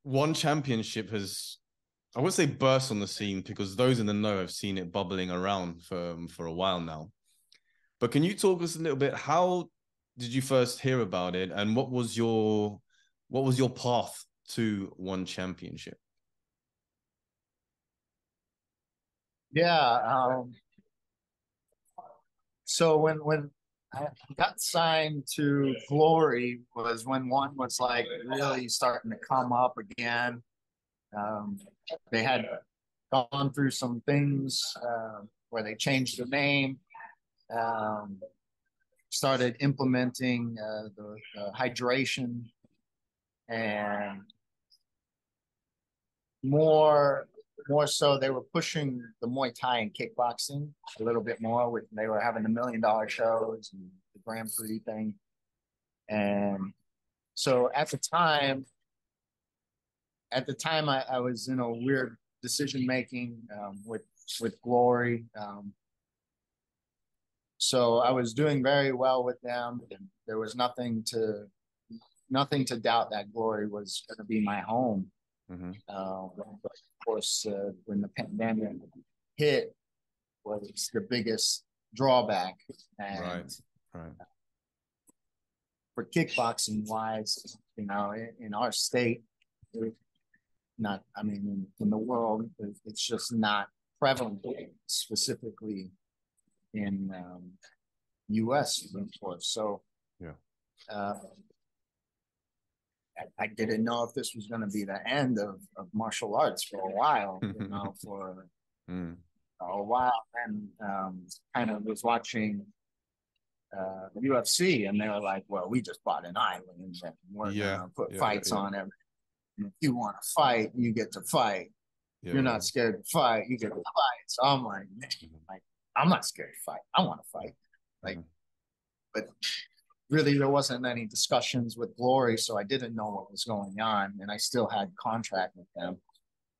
one championship has, I would say, burst on the scene because those in the know have seen it bubbling around for a while now. But can you talk us a little bit? How did you first hear about it, and what was your path to one championship? Yeah. So when I got signed to Glory was when one was like really starting to come up again. Um, they had gone through some things where they changed the name, um, started implementing the hydration, and more more so they were pushing the Muay Thai and kickboxing a little bit more. With they were having the $1 million shows and the Grand Prix thing, and so at the time I was in a weird decision making with Glory. So I was doing very well with them, and there was nothing to doubt that Glory was going to be my home. Mm-hmm. But of course, when the pandemic hit, was the biggest drawback. And Right, right. for kickboxing wise, in our state, not, I mean, in the world, it's just not prevalent, specifically in U.S. of course. So Yeah. uh, I didn't know if this was going to be the end of martial arts for a while, for Mm. a while, and kind of was watching UFC, and they were like, "Well, we just bought an island, and we're Yeah, gonna put yeah, yeah, fights yeah, on every. And if you want to fight, you get to fight. yeah, You're yeah. not scared to fight, you get to fight." So I'm like, man, Mhm. like I'm not scared to fight. I want to fight. Like, Mhm. but really, there wasn't any discussions with Glory, so I didn't know what was going on, and I still had contract with them,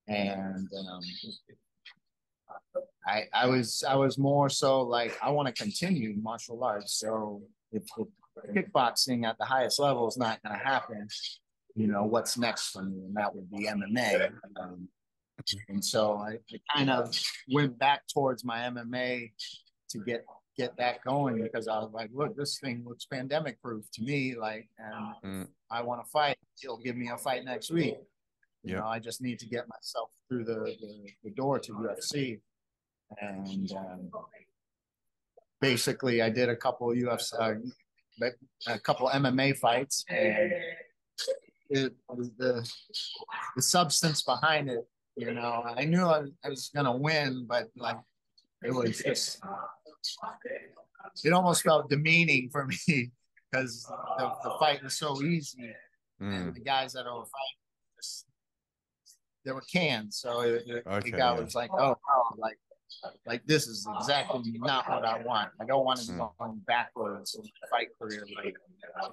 and I was more so like I want to continue martial arts. So if kickboxing at the highest level is not going to happen, what's next for me, and that would be MMA. And so I kind of went back towards my MMA to get that going, because I was like, look, this thing looks pandemic proof to me. Like, and if Mm. I want to fight, he'll give me a fight next week. Yeah. I just need to get myself through the door to UFC. And basically, I did a couple UFC, a couple MMA fights, and it was the substance behind it. I knew I was gonna win, but like it was just it almost felt demeaning for me because the fight was so easy, and the Mm. guys that were fighting just they were canned. So the Okay, guy yeah. was like, "Oh, oh, like this is exactly not what I want. I don't want to be Mm. going backwards in my fight career. Like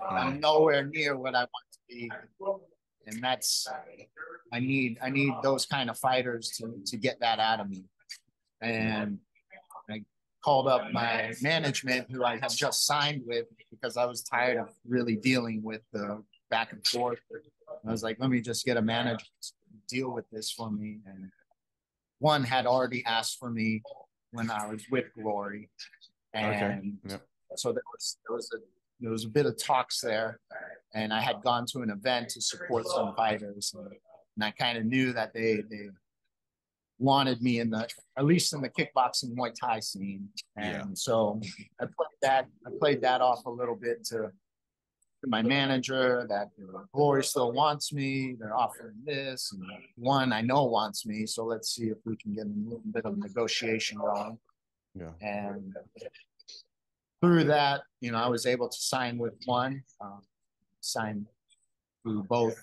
I'm Mm. nowhere near what I want to be, and that's I need those kind of fighters to get that out of me." Yeah. And I called up my management, who I have just signed with, because I was tired of really dealing with the back and forth. I was Mm. like, let me just get a manager to deal with this for me. And one had already asked for me when I was with Glory, Okay. and Yeah. so there was a bit of talks there, and I had gone to an event to support some fighters, and I kind of knew that they wanted me in the at least in the kickboxing Muay Thai scene, Yeah. and so I played that off a little bit to my manager that Glory still wants me. They're offering this, and one I know wants me. So let's see if we can get a little bit of negotiation going. Yeah. And through that, I was able to sign with one, sign through both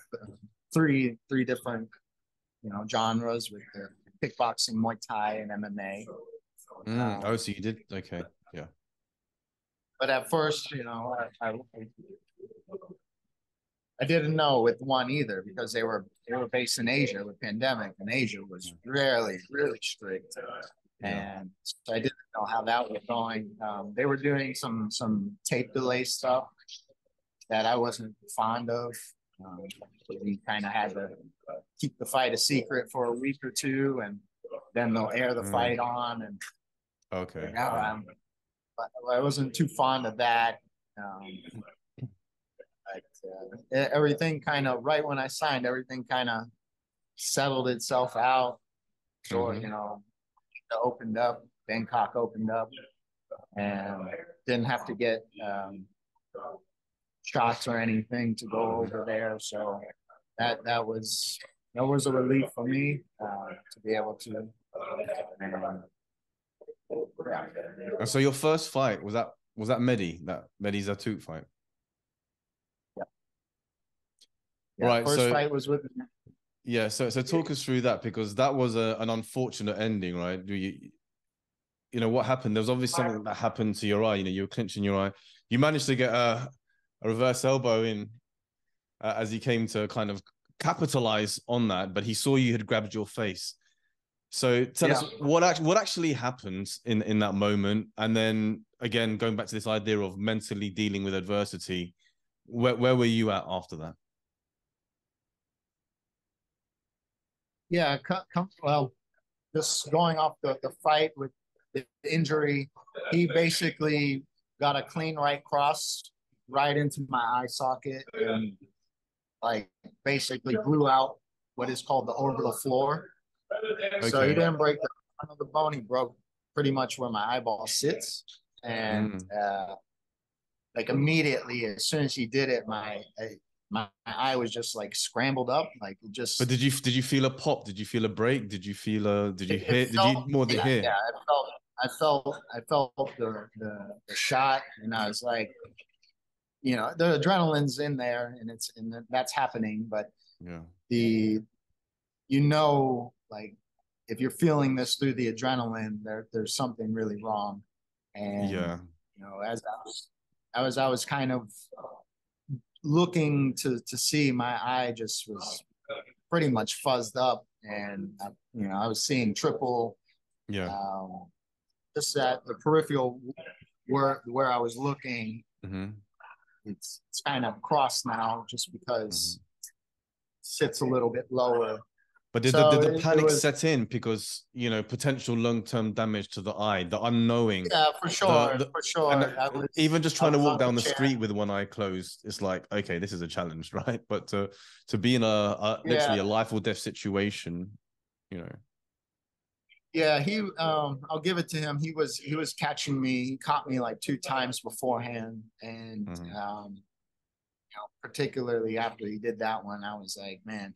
three different genres with the kickboxing, Muay Thai, and MMA. Mm. Um, Oh, so you did. Okay. Yeah. but at first, I didn't know with one either, because they were based in Asia with pandemic, and Asia was Mm. really strict, Yeah. and so I didn't know how that was going. They were doing some tape delay stuff that I wasn't fond of. We kind of had to keep the fight a secret for a week or two, and then they'll air the fight on. And okay, I wasn't too fond of that. But everything kind of, right when I signed, everything kind of settled itself out. Sure, you know, opened up, Bangkok opened up, and didn't have to get shots or anything to go over there. So that was a relief for me to be able to. And so your first fight was that Mehdi Zatouk fight? Yeah, right. First fight was with. Yeah. So talk us through that, because that was an unfortunate ending, right? You know what happened? There was obviously something that happened to your eye. You know, you were clenching your eye. You managed to get a reverse elbow in as he came to kind of capitalize on that, but he saw you had grabbed your face. So tell us what actually happened in that moment, and then again going back to this idea of mentally dealing with adversity. Where were you at after that? Yeah, well, just going off the fight with the injury, he basically got a clean right cross right into my eye socket and like basically blew out what is called the orbital floor. Okay. So he didn't break the front of the bone. He broke pretty much where my eyeball sits. And like immediately, as soon as he did it, my eye was just like scrambled up, like just. But did you feel a pop? Did you feel a break? Did you feel a? Did you hear? Did you more than hear? Yeah, I felt the shot, and I was like, you know, the adrenaline's in there, and that's happening. But yeah, you know, like if you're feeling this through the adrenaline, there's something really wrong. And yeah, you know, as I was kind of looking to see, my eye just was pretty much fuzzed up, and you know, I was seeing triple. yeah. Just that the peripheral where I was looking, it's kind of crossed now, just because it sits a little bit lower. But did the panic set in because, you know, potential long-term damage to the eye, the unknowing? Yeah, for sure, for sure. And even just trying to walk down the street with one eye closed, it's like, okay, this is a challenge, right? But to be in a literally a life or death situation, you know. Yeah, I'll give it to him. He was catching me. He caught me like 2 times beforehand, and you know, particularly after he did that one, I was like, man,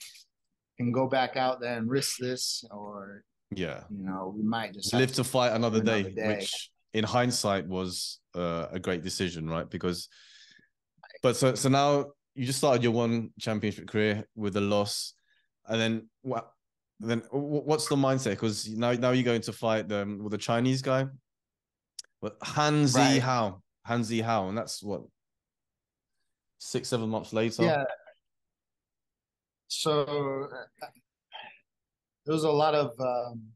can go back out there and risk this, or you know, we might just live to fight another day, which in hindsight was a great decision, right? Because, but so now you just started your one championship career with a loss, and then what? Then what's the mindset? Because now you're going to fight with the Chinese guy, but Han Zihao, and that's what 6-7 months later. Yeah. So there was a lot of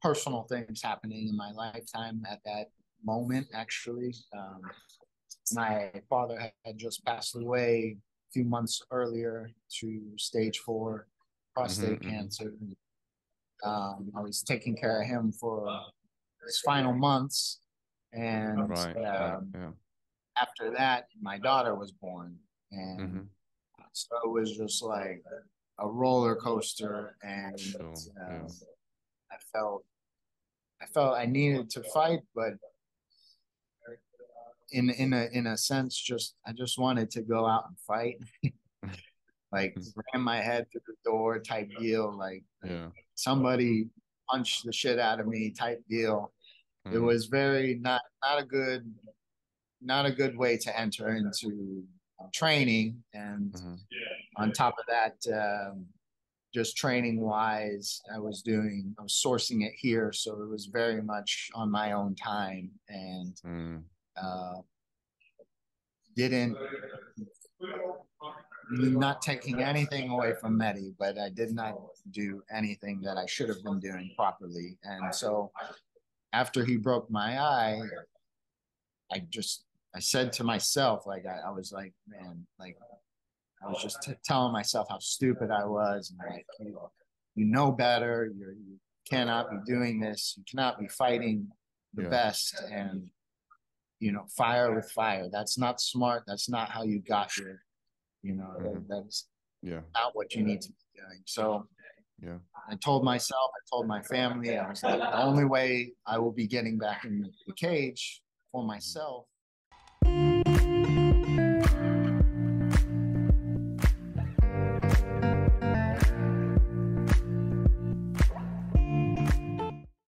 personal things happening in my lifetime at that moment. Actually, my father had just passed away a few months earlier to stage 4 prostate cancer. I was taking care of him for his final months, and after that, my daughter was born, and so it was just like a roller coaster, and I felt I needed to fight, but in a sense, I just wanted to go out and fight. Like ram my head through the door type deal, like somebody punched the shit out of me type deal. It was very not a good way to enter into training, and on top of that, just training wise, I was sourcing it here, so it was very much on my own time, and didn't not taking anything away from Mehdi, but I did not do anything that I should have been doing properly. And so after he broke my eye, I said to myself, like, I was like, man, like, I was just telling myself how stupid I was. And like, you know better. You cannot be doing this. You cannot be fighting the best. And, you know, fire with fire. That's not smart. That's not how you got here. You know, that's not what you need to be doing. So I told myself, I told my family, I was like, the only way I will be getting back in the cage for myself